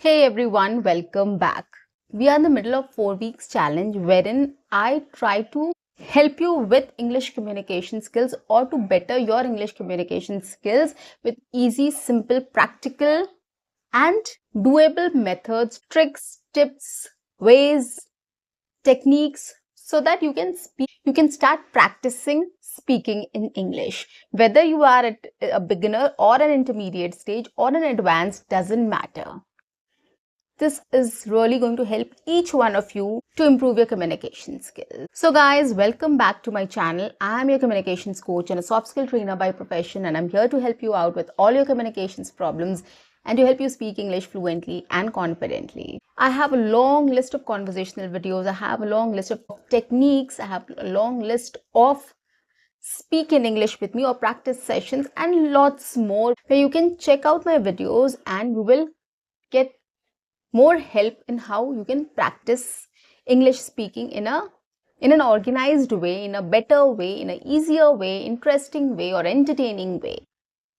Hey everyone, welcome back. We are in the middle of 4 weeks challenge wherein I try to help you with English communication skills or to better your English communication skills with easy, simple, practical and doable methods, tricks, tips, ways, techniques so that you can start practicing speaking in English. Whether you are at a beginner or an intermediate stage or an advanced doesn't matter. This is really going to help each one of you to improve your communication skills. So guys, welcome back to my channel. I am your communications coach and a soft skill trainer by profession, and I'm here to help you out with all your communications problems and to help you speak English fluently and confidently. I have a long list of conversational videos. I have a long list of techniques. I have a long list of speak in English with me or practice sessions and lots more where you can check out my videos and you will get more help in how you can practice English speaking in an organized way, in a better way, in an easier way, interesting way or entertaining way,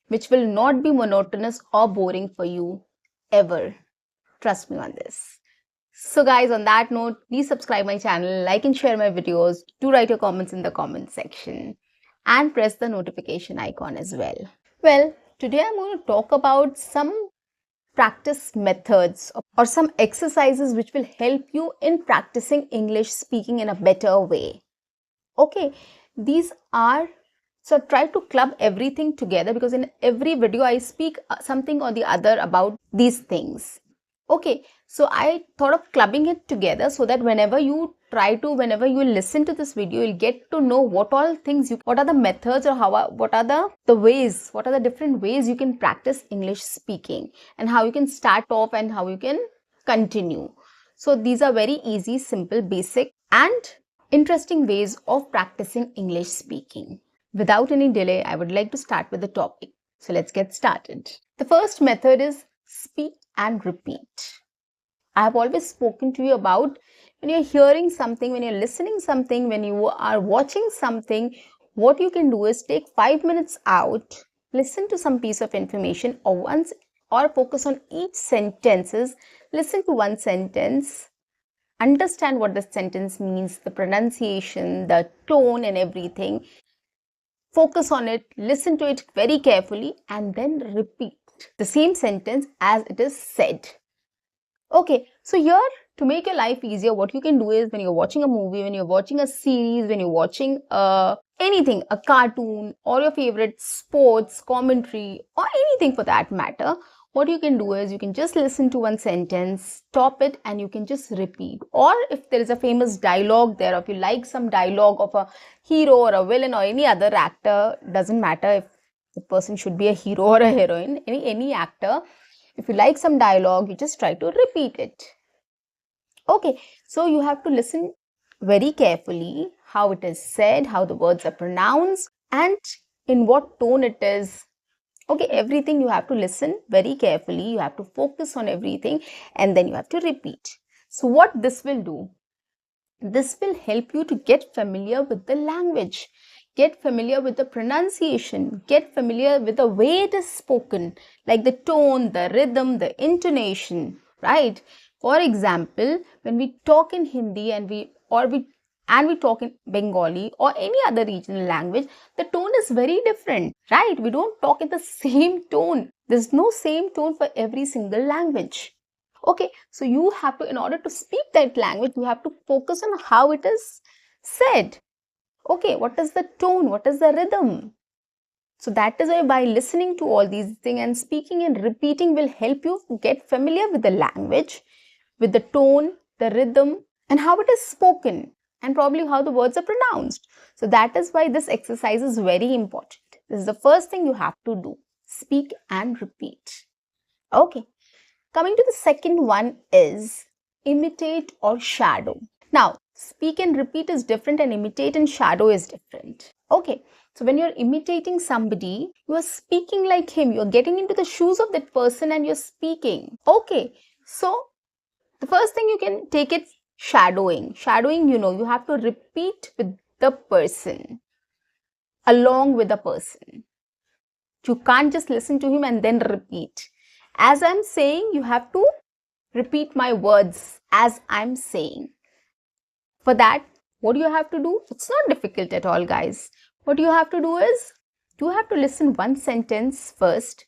which will not be monotonous or boring for you ever. Trust me on this. So guys, on that note, please subscribe my channel, like and share my videos, do write your comments in the comment section and press the notification icon as well. Well, today I'm going to talk about some practice methods or some exercises which will help you in practicing English speaking in a better way. Okay, these are, so try to club everything together because in every video I speak something or the other about these things. Okay, so I thought of clubbing it together so that whenever you listen to this video, you'll get to know what all things what are the methods or what are the different ways you can practice English speaking and how you can start off and how you can continue. So these are very easy, simple, basic and interesting ways of practicing English speaking. Without any delay, I would like to start with the topic. So let's get started. The first method is speak and repeat. I have always spoken to you about when you're hearing something, when you're listening something, when you are watching something, what you can do is take 5 minutes out, listen to some piece of information or focus on each sentences, listen to one sentence, understand what the sentence means, the pronunciation, the tone and everything. Focus on it, listen to it very carefully and then repeat the same sentence as it is said. Okay, so here to make your life easier, what you can do is when you're watching a movie, when you're watching a series, when you're watching anything, a cartoon or your favorite sports commentary or anything for that matter, what you can do is you can just listen to one sentence, stop it and you can just repeat. Or if there is a famous dialogue there, or if you like some dialogue of a hero or a villain or any other actor, doesn't matter if the person should be a hero or a heroine, any actor. If you like some dialogue, you just try to repeat it. Okay, so you have to listen very carefully how it is said, how the words are pronounced and in what tone it is. Okay, everything you have to listen very carefully. You have to focus on everything and then you have to repeat. So what this will do? This will help you to get familiar with the language, get familiar with the pronunciation, get familiar with the way it is spoken, like the tone, the rhythm, the intonation, right? For example, when we talk in Hindi and we talk in Bengali or any other regional language, the tone is very different, right? We don't talk in the same tone. There's no same tone for every single language. Okay, so you have to, in order to speak that language, you have to focus on how it is said. Okay, what is the tone? What is the rhythm? So that is why by listening to all these things and speaking and repeating will help you get familiar with the language, with the tone, the rhythm, and how it is spoken, and probably how the words are pronounced. So that is why this exercise is very important. This is the first thing you have to do. Speak and repeat. Okay. Coming to the second one is imitate or shadow. Now, speak and repeat is different and imitate and shadow is different. Okay, so when you're imitating somebody, you are speaking like him. You're getting into the shoes of that person and you're speaking. Okay, so the first thing you can take it shadowing. Shadowing, you have to repeat with the person, along with the person. You can't just listen to him and then repeat. As I'm saying, you have to repeat my words as I'm saying. For that, what do you have to do? It's not difficult at all, guys. What you have to do is, you have to listen one sentence first.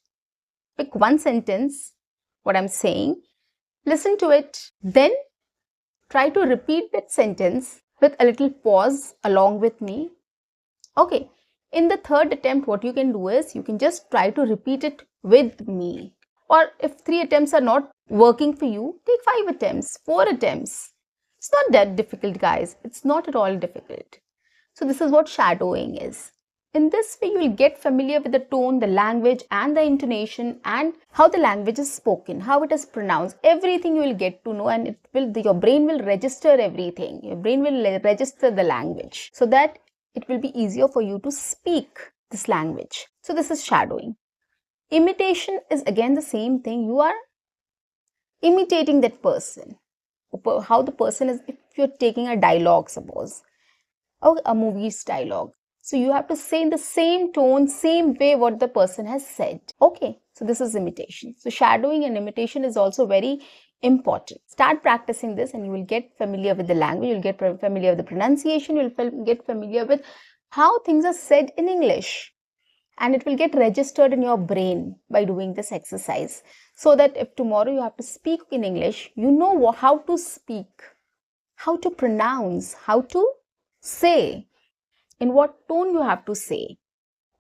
Pick one sentence, what I'm saying, listen to it, then try to repeat that sentence with a little pause along with me. Okay, in the third attempt, what you can do is, you can just try to repeat it with me. Or if 3 attempts are not working for you, take 5 attempts, 4 attempts. It's not that difficult, guys. It's not at all difficult. So this is what shadowing is. In this way, you will get familiar with the tone, the language, and the intonation, and how the language is spoken, how it is pronounced. Everything you will get to know, and your brain will register everything. Your brain will register the language, so that it will be easier for you to speak this language. So this is shadowing. Imitation is again the same thing. You are imitating that person. How the person is, if you're taking a dialogue, suppose, or a movie's dialogue. So you have to say in the same tone, same way what the person has said. Okay, so this is imitation. So shadowing and imitation is also very important. Start practicing this and you will get familiar with the language, you'll get familiar with the pronunciation, you'll get familiar with how things are said in English. And it will get registered in your brain by doing this exercise. So that if tomorrow you have to speak in English, you know how to speak, how to pronounce, how to say, in what tone you have to say.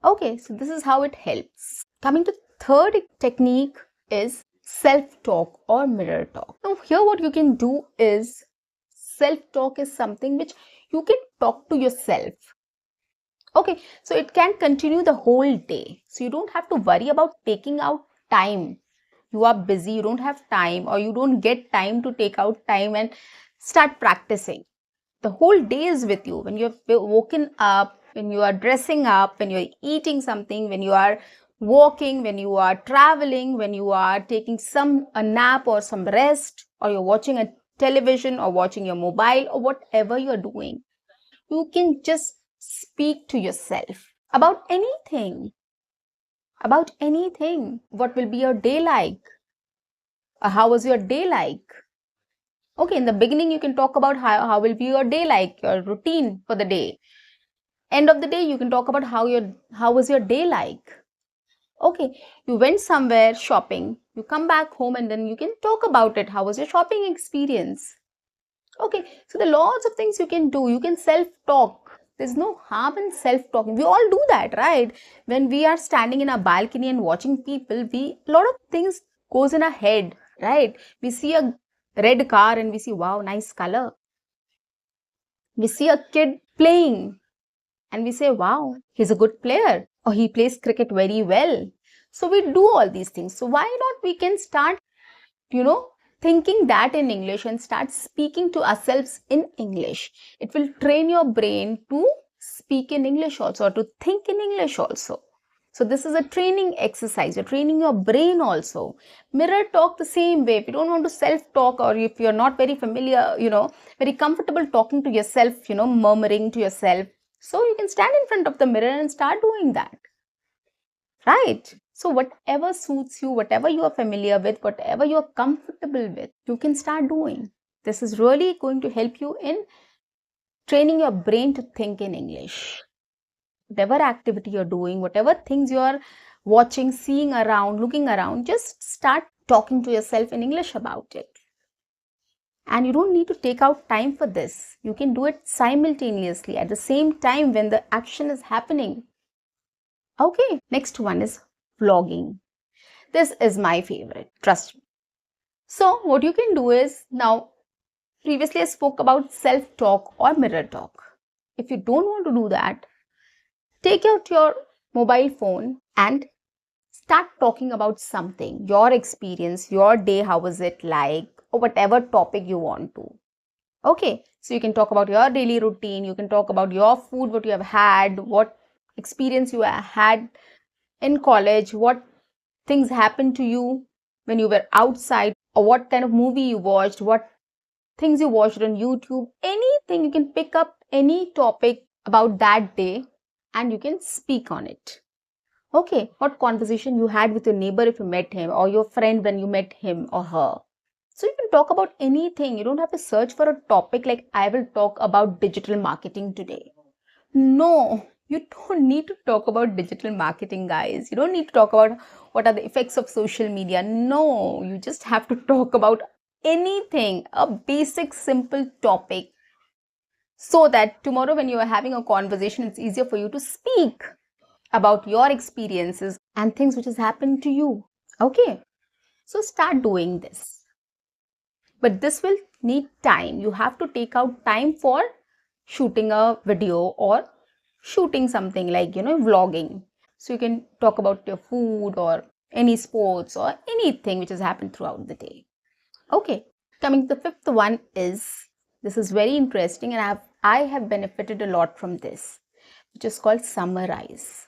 Okay, so this is how it helps. Coming to third technique is self-talk or mirror talk. Now here what you can do is, self-talk is something which you can talk to yourself. Okay, so it can continue the whole day. So you don't have to worry about taking out time. You are busy, you don't have time, or you don't get time to take out time and start practicing. The whole day is with you. When you've woken up, when you are dressing up, when you're eating something, when you are walking, when you are traveling, when you are taking a nap or some rest, or you're watching a television or watching your mobile or whatever you're doing, you can just speak to yourself about anything. About anything. What will be your day like? Or how was your day like? Okay, in the beginning, you can talk about how will be your day like, your routine for the day. End of the day, you can talk about how was your day like. Okay, you went somewhere shopping, you come back home and then you can talk about it. How was your shopping experience? Okay, so there are lots of things you can do. You can self-talk. There's no harm in self-talking. We all do that, right? When we are standing in a balcony and watching people, a lot of things goes in our head, right? We see a red car and we see, wow, nice color. We see a kid playing and we say, wow, he's a good player, or he plays cricket very well. So we do all these things. So why not we can start, thinking that in English and start speaking to ourselves in English. It will train your brain to speak in English also, or to think in English also. So this is a training exercise. You're training your brain also. Mirror talk the same way. If you don't want to self-talk, or if you're not very familiar, very comfortable talking to yourself, murmuring to yourself, so you can stand in front of the mirror and start doing that. Right? So whatever suits you, whatever you are familiar with, whatever you are comfortable with, you can start doing. This is really going to help you in training your brain to think in English. Whatever activity you're doing, whatever things you're watching, seeing around, looking around, just start talking to yourself in English about it. And you don't need to take out time for this. You can do it simultaneously at the same time when the action is happening. Okay, next one is vlogging. This is my favorite, trust me. So what you can do is, now previously I spoke about self-talk or mirror talk. If you don't want to do that, take out your mobile phone and start talking about something, your experience, your day, how was it like, or whatever topic you want to. Okay, so you can talk about your daily routine, you can talk about your food, what you have had, what experience you have had in college, what things happened to you when you were outside, or what kind of movie you watched, what things you watched on YouTube, anything. You can pick up any topic about that day and you can speak on it. Okay, what conversation you had with your neighbor if you met him, or your friend when you met him or her. So you can talk about anything. You don't have to search for a topic like I will talk about digital marketing today. No, you don't need to talk about digital marketing, guys. You don't need to talk about what are the effects of social media. No, you just have to talk about anything, a basic, simple topic, so that tomorrow when you are having a conversation, it's easier for you to speak about your experiences and things which has happened to you. Okay, so start doing this. But this will need time. You have to take out time for shooting a video or shooting something like, vlogging. So you can talk about your food or any sports or anything which has happened throughout the day. Okay, coming to the fifth one is, this is very interesting and I have benefited a lot from this, which is called summarize.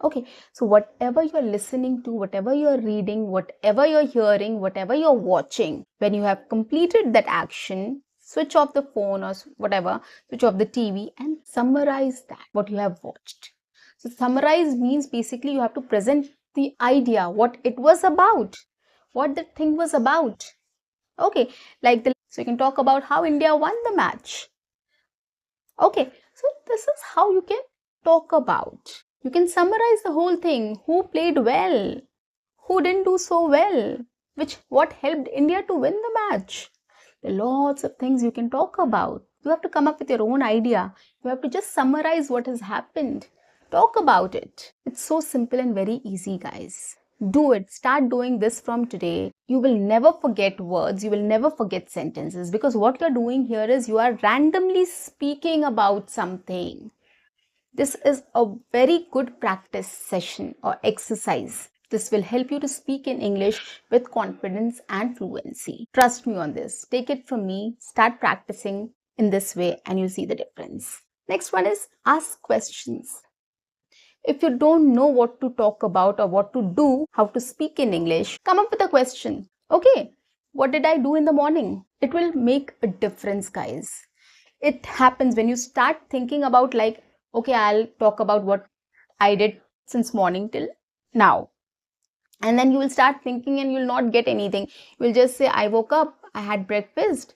Okay, so whatever you're listening to, whatever you're reading, whatever you're hearing, whatever you're watching, when you have completed that action, switch off the phone or whatever, switch off the TV and summarize that, what you have watched. So summarize means basically you have to present the idea, what it was about, what the thing was about. Okay, so you can talk about how India won the match. Okay, so this is how you can talk about. You can summarize the whole thing. Who played well? Who didn't do so well? What helped India to win the match? There are lots of things you can talk about. You have to come up with your own idea. You have to just summarize what has happened. Talk about it. It's so simple and very easy, guys. Do it. Start doing this from today. You will never forget words. You will never forget sentences, because what you're doing here is you are randomly speaking about something. This is a very good practice session or exercise. This will help you to speak in English with confidence and fluency. Trust me on this. Take it from me. Start practicing in this way and you'll see the difference. Next one is ask questions. If you don't know what to talk about or what to do, how to speak in English, come up with a question. Okay, what did I do in the morning? It will make a difference, guys. It happens when you start thinking about like, okay, I'll talk about what I did since morning till now. And then you will start thinking and you'll not get anything. You will just say, I woke up, I had breakfast,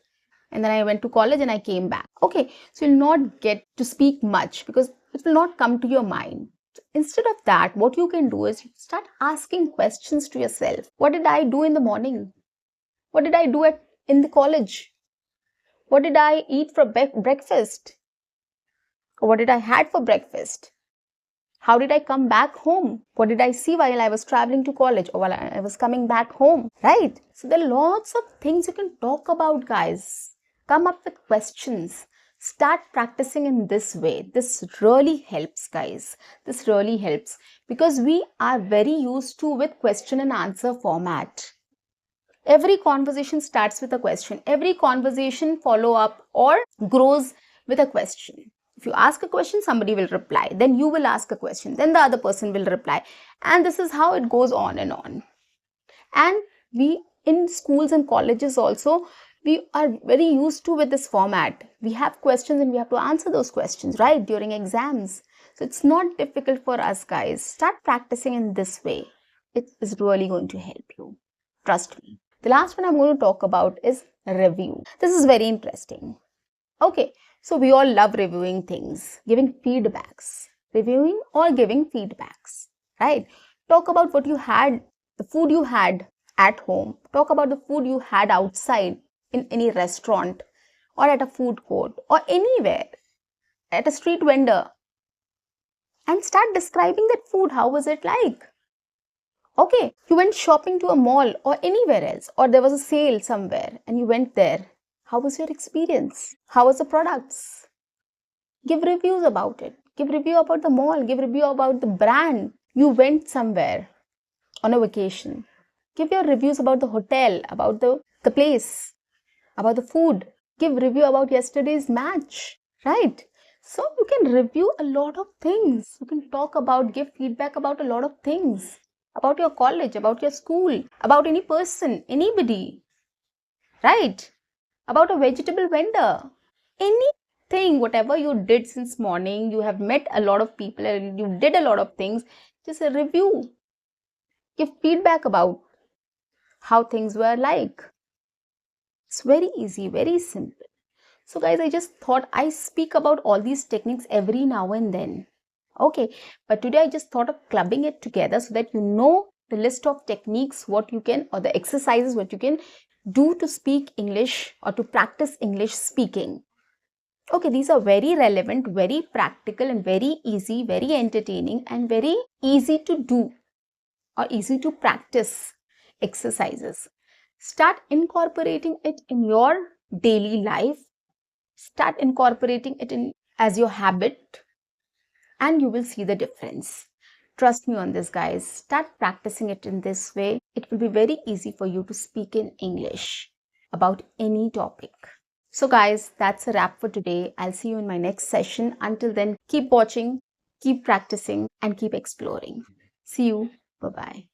and then I went to college and I came back. Okay, so you'll not get to speak much because it will not come to your mind. Instead of that, what you can do is start asking questions to yourself. What did I do in the morning? What did I do in the college? What did I eat for breakfast? Or what did I had for breakfast? How did I come back home? What did I see while I was traveling to college or while I was coming back home? Right? So there are lots of things you can talk about, guys. Come up with questions. Start practicing in this way. This really helps, guys. This really helps because we are very used to with question and answer format. Every conversation starts with a question. Every conversation follow up or grows with a question. If you ask a question, somebody will reply. Then you will ask a question. Then the other person will reply. And this is how it goes on and on. And we in schools and colleges also, we are very used to with this format. We have questions and we have to answer those questions, right, during exams. So it's not difficult for us, guys. Start practicing in this way. It is really going to help you. Trust me. The last one I'm going to talk about is review. This is very interesting. Okay, so we all love reviewing things, giving feedbacks, reviewing or giving feedbacks, right? Talk about what you had, the food you had at home. Talk about the food you had outside in any restaurant or at a food court or anywhere, at a street vendor. And start describing that food. How was it like? Okay, you went shopping to a mall or anywhere else, or there was a sale somewhere and you went there. How was your experience? How was the products? Give reviews about it. Give review about the mall. Give review about the brand. You went somewhere on a vacation. Give your reviews about the hotel, about the place, about the food. Give review about yesterday's match, right? So you can review a lot of things. You can talk about, give feedback about a lot of things. About your college, about your school, about any person, anybody, right? About a vegetable vendor, anything, whatever you did since morning, you have met a lot of people and you did a lot of things, just a review. Give feedback about how things were like. It's very easy, very simple. So guys, I just thought I speak about all these techniques every now and then. Okay, but today I just thought of clubbing it together so that you know the list of techniques, what you can, or the exercises, what you can do to speak English or to practice English speaking. Okay, these are very relevant, very practical and very easy, very entertaining and very easy to do or easy to practice exercises. Start incorporating it in your daily life. Start incorporating it in as your habit and you will see the difference. Trust me on this, guys. Start practicing it in this way. It will be very easy for you to speak in English about any topic. So guys, that's a wrap for today. I'll see you in my next session. Until then, keep watching, keep practicing and keep exploring. See you. Bye-bye.